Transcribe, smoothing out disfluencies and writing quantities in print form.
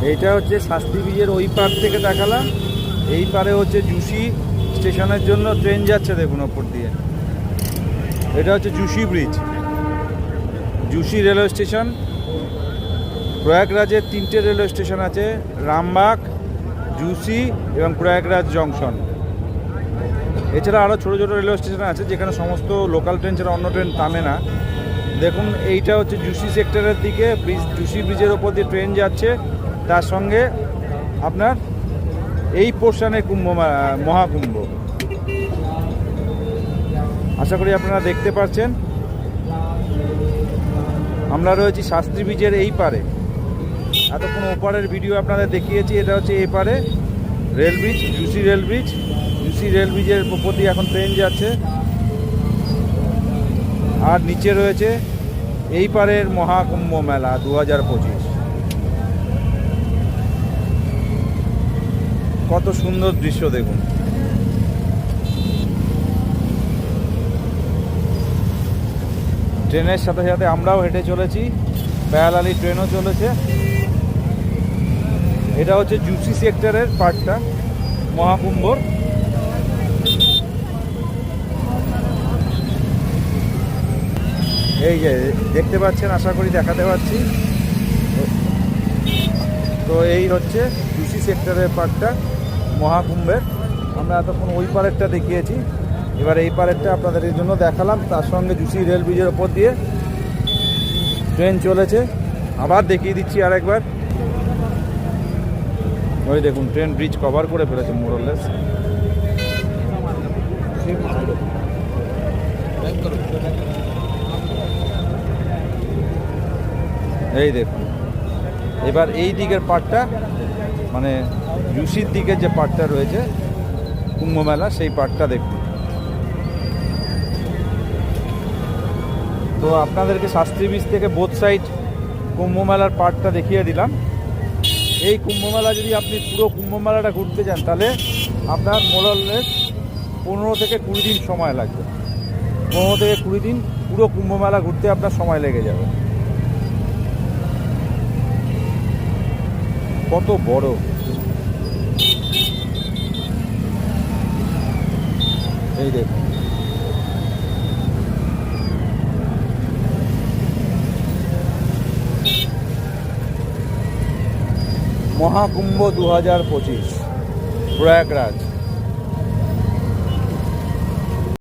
এইটা হচ্ছে শাস্ত্রী ব্রিজের ওই পার থেকে দেখালাম। এই পারে হচ্ছে জুসি স্টেশনের জন্য ট্রেন যাচ্ছে, দেখুন ওপর দিয়ে। এটা হচ্ছে Jhusi bridge, Jhusi railway station. প্রয়াগরাজের 3টে রেলওয়ে স্টেশন আছে, রামবাগ, জুসি এবং প্রয়াগরাজ জংশন। এছাড়া আরও ছোটো ছোটো রেলওয়ে স্টেশন আছে যেখানে সমস্ত লোকাল ট্রেন ছাড়া অন্য ট্রেন থামে না। দেখুন এইটা হচ্ছে জুসি সেক্টরের দিকে ব্রিজ, জুসি ব্রিজের ওপর দিয়ে ট্রেন যাচ্ছে। তার সঙ্গে আপনার এই পোর্শনে মহাকুম্ভ। আশা করি আপনারা দেখতে পাচ্ছেন। আমরা রয়েছি শাস্ত্রী ব্রিজের এই পারে। এতক্ষণ ওপারের ভিডিও আপনাদের দেখিয়েছি। এটা হচ্ছে এই পারে rail bridge, juicy rail bridge. Juicy rail ব্রিজের উপর দিয়ে এখন ট্রেন যাচ্ছে। আর নিচে রয়েছে এই পারের মহাকুম্ভ মেলা 2025। কত সুন্দর দৃশ্য দেখুন। ট্রেনের সাথে সাথে আমরাও হেঁটে চলেছি, প্যারালালি ট্রেনও চলেছে। এটা হচ্ছে জুসি সেক্টরের পার্টটা মহাকুম্ভর। এই যে দেখতে পাচ্ছেন, আশা করি দেখাতে পাচ্ছি। তো এই হচ্ছে জুসি সেক্টরের পার্টটা মহাকুম্ভের। আমরা এতক্ষণ ওই পারেরটা দেখিয়েছি, এবার এই পারেরটা আপনাদের জন্য দেখালাম। তার সঙ্গে জুসি রেল ব্রিজের ওপর দিয়ে ট্রেন চলেছে। আবার দেখিয়ে দিচ্ছি আরেকবার। ওই দেখুন ট্রেন ব্রিজ কভার করে ফেলেছে মোরলেস। এই দেখুন এবার এই দিকের পার্টটা, মানে জুসির দিকের যে পার্টটা রয়েছে কুম্ভ মেলা, সেই পার্টটা দেখুন। তো আপনাদেরকে শাস্ত্রী ব্রিজ থেকে বোথ সাইড কুম্ভ মেলার পার্টটা দেখিয়ে দিলাম। এই কুম্ভ মেলা যদি আপনি পুরো কুম্ভ মেলাটা ঘুরতে যান তাহলে আপনার মোরলেস 15 থেকে 20 দিন সময় লাগবে। 15 থেকে 20 দিন পুরো কুম্ভ মেলা ঘুরতে আপনার সময় লেগে যাবে। কত বড়! এই দেখুন মহাকুম্ভ 2025 প্রয়াগরাজ।